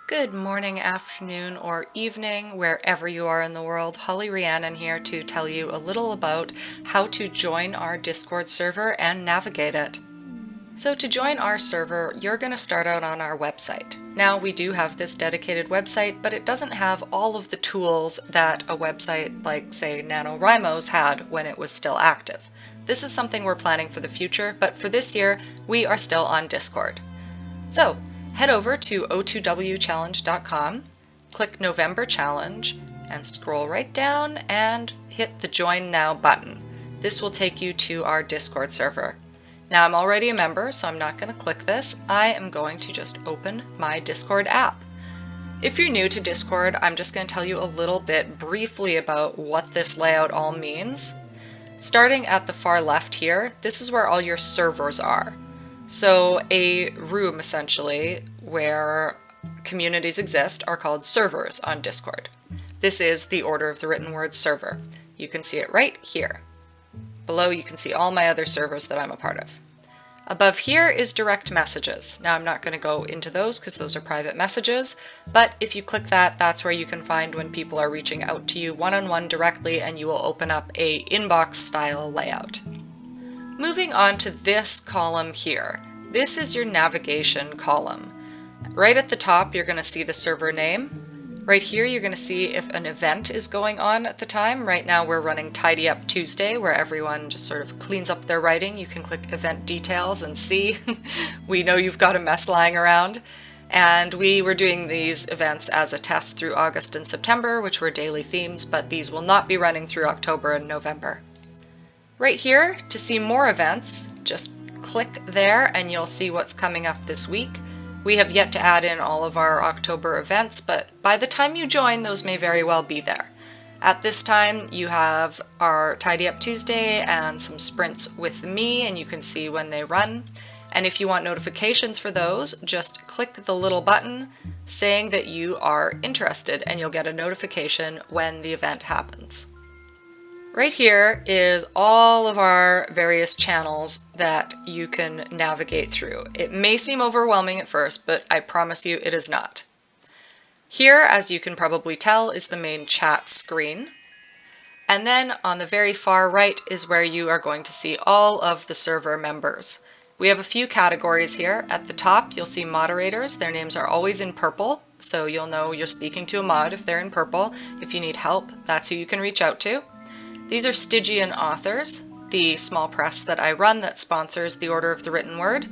Good morning, afternoon, or evening, wherever you are in the world. Holly Rhiannon here to tell you a little about how to join our Discord server and navigate it. So to join our server, you're going to start out on our website. Now, we do have this dedicated website, but it doesn't have all of the tools that a website like, say, NaNoWriMo's had when it was still active. This is something we're planning for the future, but for this year, we are still on Discord. So, head over to o2wchallenge.com, click November Challenge, and scroll right down and hit the Join Now button. This will take you to our Discord server. Now I'm already a member, so I'm not going to click this. I am going to just open my Discord app. If you're new to Discord, I'm just going to tell you a little bit briefly about what this layout all means. Starting at the far left here, this is where all your servers are. So a room, essentially, where communities exist are called servers on Discord. This is the Order of the Written Word server. You can see it right here. Below you can see all my other servers that I'm a part of. Above here is direct messages. Now I'm not going to go into those because those are private messages, but if you click that, that's where you can find when people are reaching out to you one-on-one directly, and you will open up a inbox style layout. Moving on to this column here. This is your navigation column. Right at the top, you're going to see the server name. Right here, you're going to see if an event is going on at the time. Right now, we're running Tidy Up Tuesday, where everyone just sort of cleans up their writing. You can click event details and see. We know you've got a mess lying around. And we were doing these events as a test through August and September, which were daily themes, but these will not be running through October and November. Right here, to see more events, just click there and you'll see what's coming up this week. We have yet to add in all of our October events, but by the time you join, those may very well be there. At this time, you have our Tidy Up Tuesday and some sprints with me, and you can see when they run. And if you want notifications for those, just click the little button saying that you are interested, and you'll get a notification when the event happens. Right here is all of our various channels that you can navigate through. It may seem overwhelming at first, but I promise you it is not. Here, as you can probably tell, is the main chat screen. And then on the very far right is where you are going to see all of the server members. We have a few categories here. At the top, you'll see moderators. Their names are always in purple, so you'll know you're speaking to a mod if they're in purple. If you need help, that's who you can reach out to. These are Stygian authors, the small press that I run that sponsors the Order of the Written Word.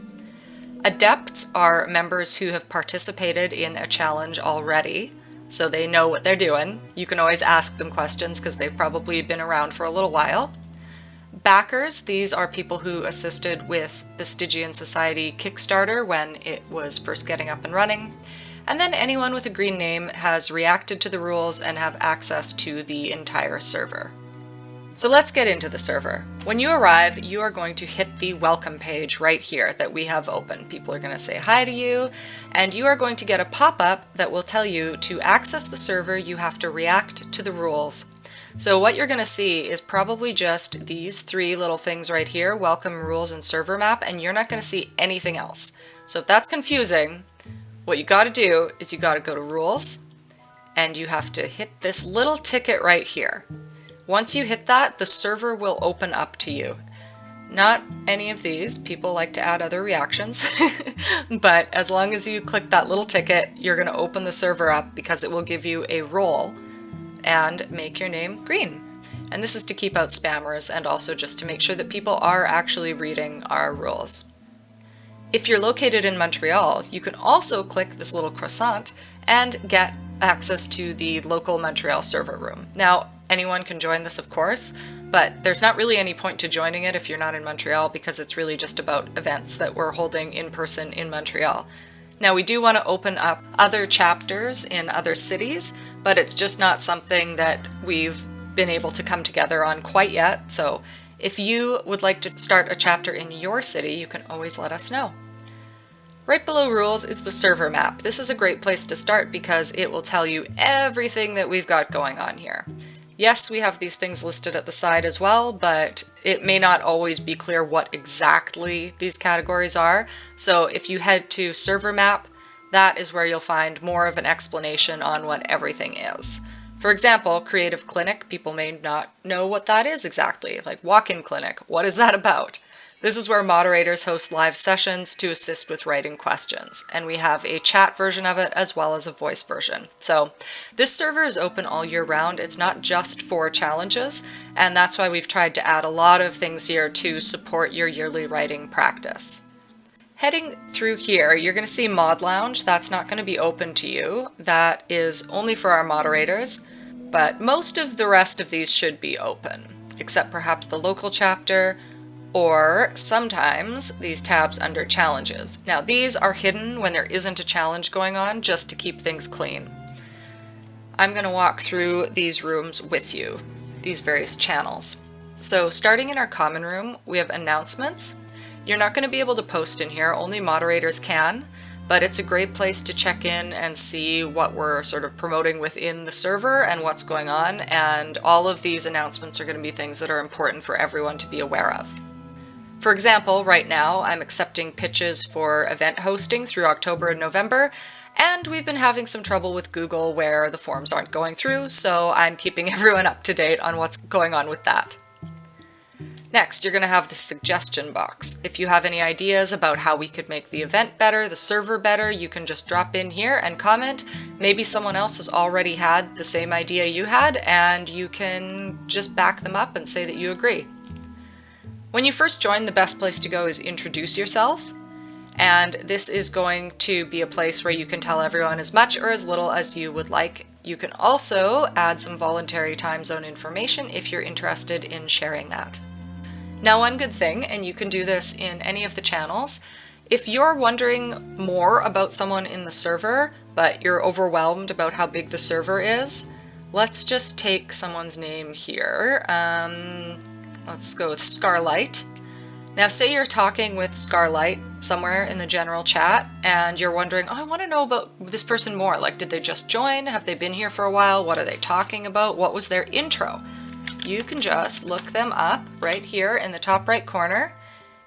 Adepts are members who have participated in a challenge already, so they know what they're doing. You can always ask them questions because they've probably been around for a little while. Backers, these are people who assisted with the Stygian Society Kickstarter when it was first getting up and running. And then anyone with a green name has reacted to the rules and have access to the entire server. So let's get into the server. When you arrive, you are going to hit the welcome page right here that we have open. People are going to say hi to you, and you are going to get a pop-up that will tell you to access the server, you have to react to the rules. So what you're going to see is probably just these three little things right here, welcome, rules, and server map, and you're not going to see anything else. So if that's confusing, what you got to do is you got to go to rules, and you have to hit this little ticket right here. Once you hit that, the server will open up to you. Not any of these. People like to add other reactions. But as long as you click that little ticket, you're going to open the server up because it will give you a role and make your name green. And this is to keep out spammers and also just to make sure that people are actually reading our rules. If you're located in Montreal, you can also click this little croissant and get access to the local Montreal server room. Now, anyone can join this, of course, but there's not really any point to joining it if you're not in Montreal because it's really just about events that we're holding in person in Montreal. Now, we do want to open up other chapters in other cities, but it's just not something that we've been able to come together on quite yet. So if you would like to start a chapter in your city, you can always let us know. Right below rules is the server map. This is a great place to start because it will tell you everything that we've got going on here. Yes, we have these things listed at the side as well, but it may not always be clear what exactly these categories are. So if you head to server map, that is where you'll find more of an explanation on what everything is. For example, creative clinic, people may not know what that is exactly, like walk-in clinic, what is that about? This is where moderators host live sessions to assist with writing questions, and we have a chat version of it as well as a voice version. So this server is open all year round. It's not just for challenges, and that's why we've tried to add a lot of things here to support your yearly writing practice. Heading through here, you're going to see Mod Lounge. That's not going to be open to you. That is only for our moderators, but most of the rest of these should be open, except perhaps the local chapter, or sometimes these tabs under challenges. Now these are hidden when there isn't a challenge going on, just to keep things clean. I'm going to walk through these rooms with you, these various channels. So starting in our common room, we have announcements. You're not going to be able to post in here, only moderators can, but it's a great place to check in and see what we're sort of promoting within the server and what's going on, and all of these announcements are going to be things that are important for everyone to be aware of. For example, right now I'm accepting pitches for event hosting through October and November, and we've been having some trouble with Google where the forms aren't going through, so I'm keeping everyone up to date on what's going on with that. Next, you're going to have the suggestion box. If you have any ideas about how we could make the event better, the server better, you can just drop in here and comment. Maybe someone else has already had the same idea you had, and you can just back them up and say that you agree. When you first join, the best place to go is introduce yourself, and this is going to be a place where you can tell everyone as much or as little as you would like. You can also add some voluntary time zone information if you're interested in sharing that. Now, one good thing, and you can do this in any of the channels, if you're wondering more about someone in the server, but you're overwhelmed about how big the server is, let's just take someone's name here. Let's go with Scarlight. Now say you're talking with Scarlight somewhere in the general chat and you're wondering, oh, I want to know about this person more. Like, did they just join? Have they been here for a while? What are they talking about? What was their intro? You can just look them up right here in the top right corner,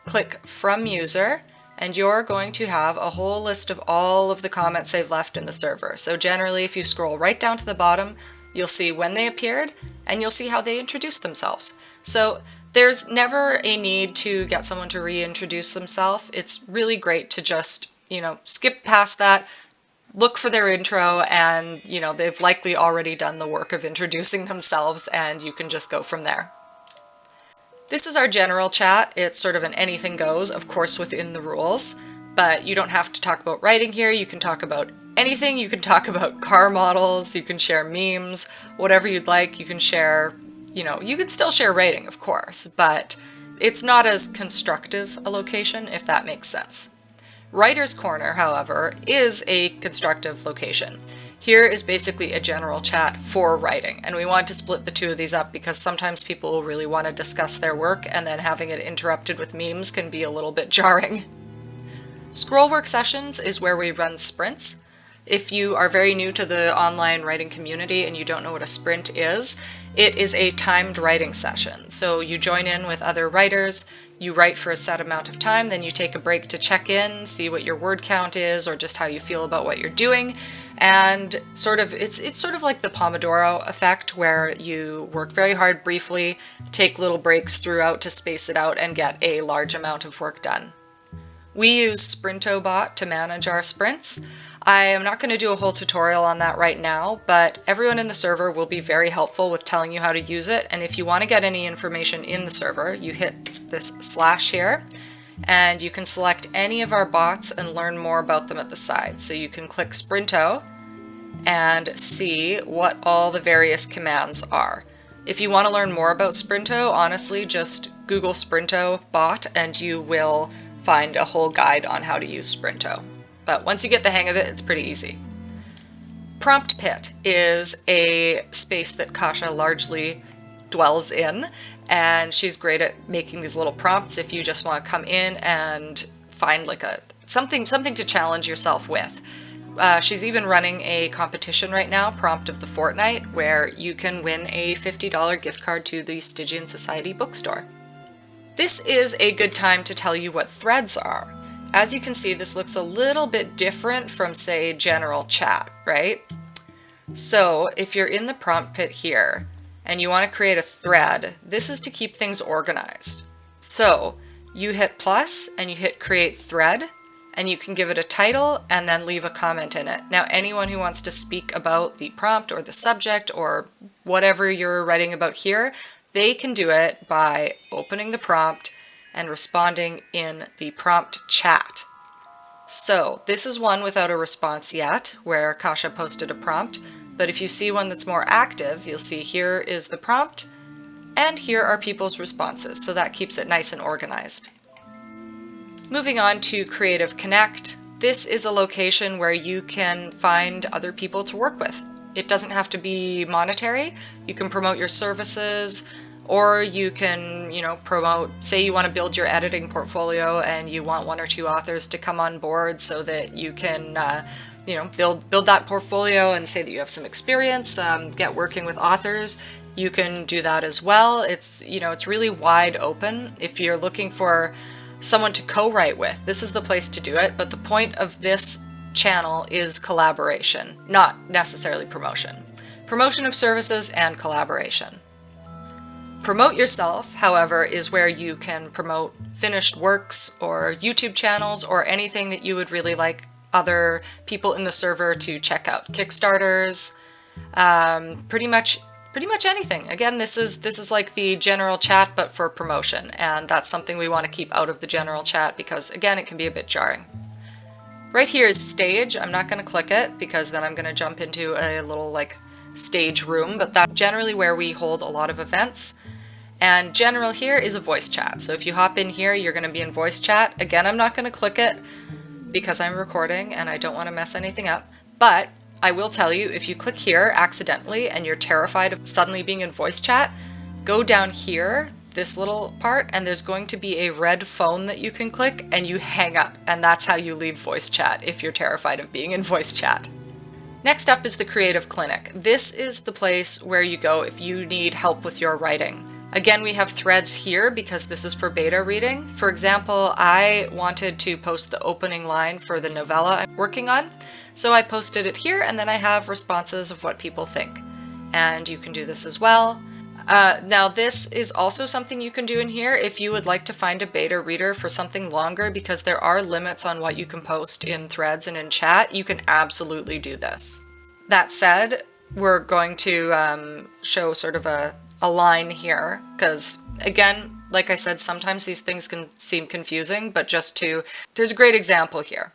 click From User, and you're going to have a whole list of all of the comments they've left in the server. So generally, if you scroll right down to the bottom, you'll see when they appeared and you'll see how they introduced themselves. So there's never a need to get someone to reintroduce themselves. It's really great to just, skip past that, look for their intro, and, they've likely already done the work of introducing themselves, and you can just go from there. This is our general chat. It's sort of an anything goes, of course, within the rules, but you don't have to talk about writing here. You can talk about anything. You can talk about car models, you can share memes, whatever you'd like. You can share, you could still share writing, of course, but it's not as constructive a location, if that makes sense. Writer's Corner, however, is a constructive location. Here is basically a general chat for writing, and we want to split the two of these up because sometimes people will really want to discuss their work, and then having it interrupted with memes can be a little bit jarring. Scrollwork Sessions is where we run sprints. If you are very new to the online writing community and you don't know what a sprint is, it is a timed writing session. So you join in with other writers, you write for a set amount of time, then you take a break to check in, see what your word count is, or just how you feel about what you're doing. And it's sort of like the Pomodoro effect, where you work very hard briefly, take little breaks throughout to space it out, and get a large amount of work done. We use SprintoBot to manage our sprints. I am not going to do a whole tutorial on that right now, but everyone in the server will be very helpful with telling you how to use it, and if you want to get any information in the server, you hit this slash here, and you can select any of our bots and learn more about them at the side. So you can click Sprinto and see what all the various commands are. If you want to learn more about Sprinto, honestly, just Google Sprinto bot and you will find a whole guide on how to use Sprinto. But once you get the hang of it, it's pretty easy. Prompt Pit is a space that Kasha largely dwells in, and she's great at making these little prompts if you just want to come in and find like something to challenge yourself with. She's even running a competition right now, Prompt of the Fortnight, where you can win a $50 gift card to the Stygian Society bookstore. This is a good time to tell you what threads are. As you can see, this looks a little bit different from, say, general chat, right? So if you're in the prompt pit here and you want to create a thread, this is to keep things organized. So you hit plus and you hit create thread, and you can give it a title and then leave a comment in it. Now, anyone who wants to speak about the prompt or the subject or whatever you're writing about here, they can do it by opening the prompt and responding in the prompt chat. So this is one without a response yet, where Kasha posted a prompt, but if you see one that's more active, you'll see here is the prompt, and here are people's responses, so that keeps it nice and organized. Moving on to Creative Connect, this is a location where you can find other people to work with. It doesn't have to be monetary. You can promote your services, or you can, promote, say you want to build your editing portfolio and you want 1 or 2 authors to come on board so that you can, build that portfolio and say that you have some experience, get working with authors. You can do that as well. It's really wide open. If you're looking for someone to co-write with, this is the place to do it. But the point of this channel is collaboration, not necessarily promotion. Promotion of services and collaboration. Promote yourself, however, is where you can promote finished works or YouTube channels or anything that you would really like other people in the server to check out. Kickstarters, pretty much anything. Again, this is like the general chat, but for promotion, and that's something we want to keep out of the general chat because, again, it can be a bit jarring. Right here is stage. I'm not going to click it because then I'm going to jump into a little stage room, but that's generally where we hold a lot of events. And general here is a voice chat. So if you hop in here, you're going to be in voice chat. Again, I'm not going to click it because I'm recording and I don't want to mess anything up. But I will tell you, if you click here accidentally and you're terrified of suddenly being in voice chat, go down here, this little part, and there's going to be a red phone that you can click and you hang up. And that's how you leave voice chat if you're terrified of being in voice chat. Next up is the Creative Clinic. This is the place where you go if you need help with your writing. Again, we have threads here because this is for beta reading. For example, I wanted to post the opening line for the novella I'm working on, so I posted it here, and then I have responses of what people think. And you can do this as well. Now, this is also something you can do in here if you would like to find a beta reader for something longer, because there are limits on what you can post in threads and in chat. You can absolutely do this. That said, we're going to show sort of a line here, because again, like I said, sometimes these things can seem confusing, but there's a great example here.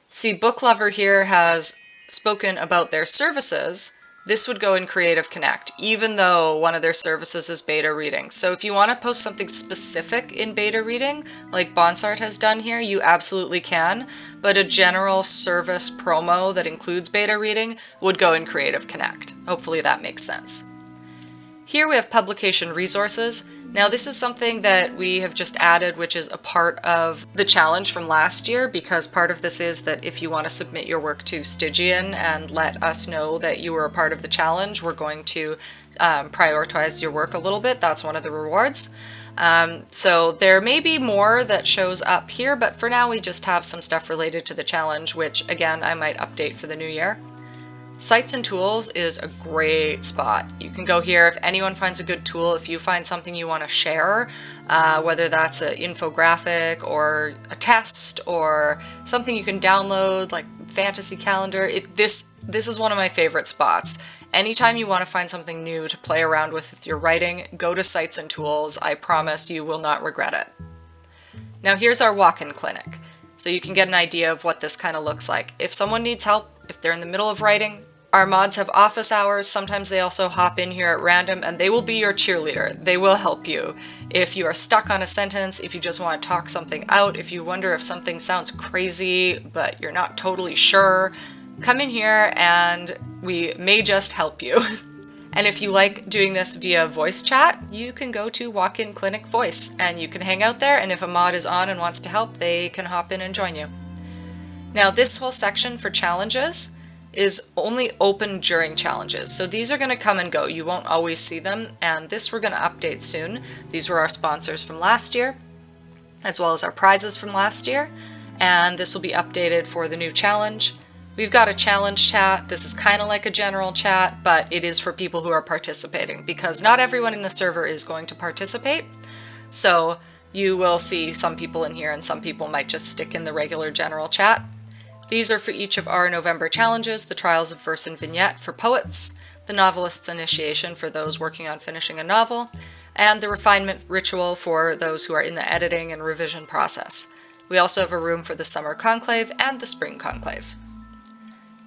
See, Book Lover here has spoken about their services. This would go in Creative Connect, even though one of their services is beta reading. So if you want to post something specific in beta reading, like Bonsart has done here, you absolutely can, but a general service promo that includes beta reading would go in Creative Connect. Hopefully that makes sense. Here we have publication resources. Now this is something that we have just added, which is a part of the challenge from last year, because part of this is that if you want to submit your work to Stygian and let us know that you were a part of the challenge, we're going to prioritize your work a little bit. That's one of the rewards. So there may be more that shows up here, but for now we just have some stuff related to the challenge, which again I might update for the new year. Sites and Tools is a great spot. You can go here if anyone finds a good tool, if you find something you want to share, whether that's an infographic or a test or something you can download like fantasy calendar. This is one of my favorite spots. Anytime you want to find something new to play around with your writing, go to Sites and Tools. I promise you will not regret it. Now here's our walk-in clinic. So you can get an idea of what this kind of looks like. If someone needs help, if they're in the middle of writing, our mods have office hours. Sometimes they also hop in here at random and they will be your cheerleader. They will help you. If you are stuck on a sentence, if you just want to talk something out, if you wonder if something sounds crazy but you're not totally sure, come in here and we may just help you. And if you like doing this via voice chat, you can go to Walk-in Clinic Voice and you can hang out there, and if a mod is on and wants to help, they can hop in and join you. Now this whole section for challenges is only open during challenges. So these are going to come and go. You won't always see them, and this we're going to update soon. These were our sponsors from last year, as well as our prizes from last year. and this will be updated for the new challenge. We've got a challenge chat. This is kind of like a general chat, but it is for people who are participating because not everyone in the server is going to participate. So you will see some people in here and some people might just stick in the regular general chat. These are for each of our November challenges: the Trials of Verse and Vignette for poets, the Novelist's Initiation for those working on finishing a novel, and the Refinement Ritual for those who are in the editing and revision process. We also have a room for the Summer Conclave and the Spring Conclave.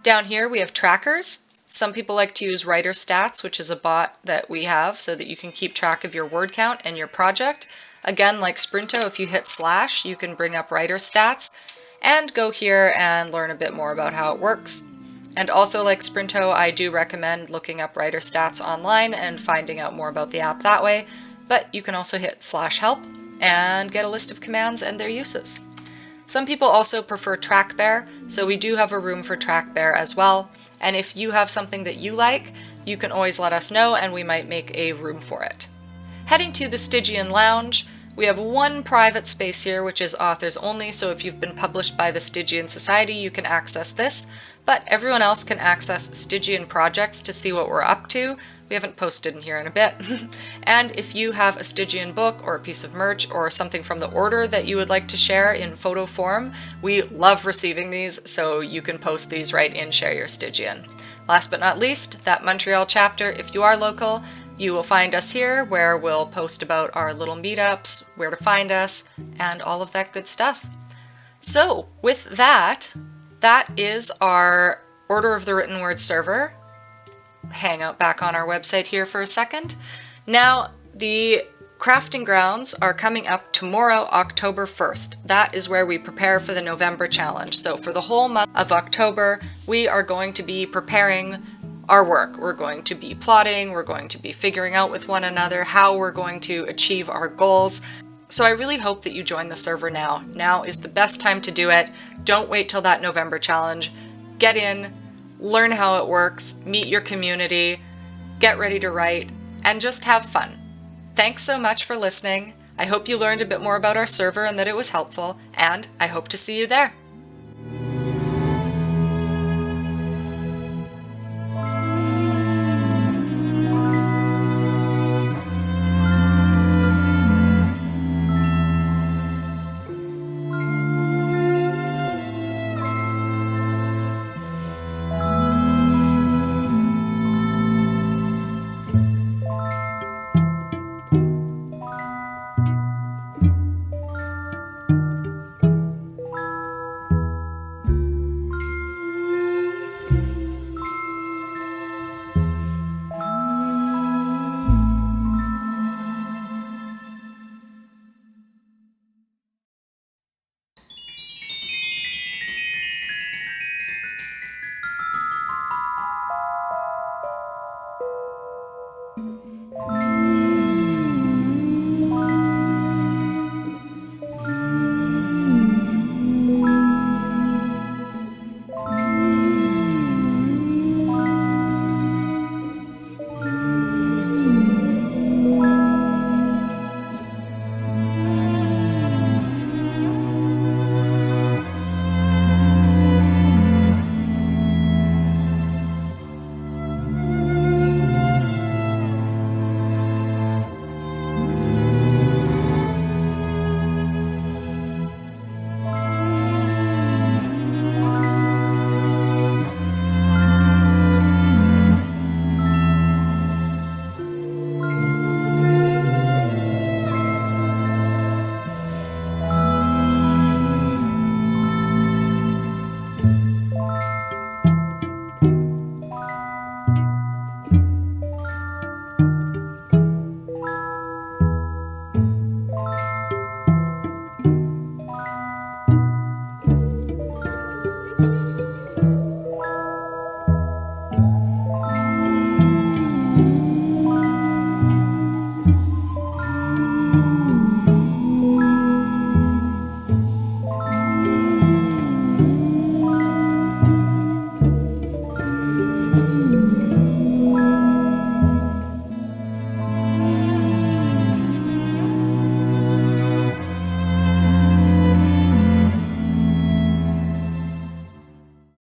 Down here we have trackers. Some people like to use Writer Stats, which is a bot that we have so that you can keep track of your word count and your project. Again, like Sprinto, if you hit / you can bring up Writer Stats and go here and learn a bit more about how it works. And also like Sprinto, I do recommend looking up Writer Stats online and finding out more about the app that way, but you can also hit /help and get a list of commands and their uses. Some people also prefer TrackBear, so we do have a room for TrackBear as well, and if you have something that you like, you can always let us know and we might make a room for it. Heading to the Stygian Lounge, we have one private space here which is authors only, so if you've been published by the Stygian Society you can access this, but everyone else can access Stygian projects to see what we're up to. We haven't posted in here in a bit. And if you have a Stygian book or a piece of merch or something from the order that you would like to share in photo form, we love receiving these, so you can post these right in Share Your Stygian. Last but not least, that Montreal chapter, if you are local, you will find us here where we'll post about our little meetups, where to find us, and all of that good stuff. So with that, that is our Order of the Written Word server. Hang out back on our website here for a second. Now, the crafting grounds are coming up tomorrow, October 1st. That is where we prepare for the November challenge. So for the whole month of October, we are going to be preparing our work. We're going to be plotting, we're going to be figuring out with one another how we're going to achieve our goals. So I really hope that you join the server now. Now is the best time to do it. Don't wait till that November challenge. Get in, learn how it works, meet your community, get ready to write, and just have fun. Thanks so much for listening. I hope you learned a bit more about our server and that it was helpful, and I hope to see you there.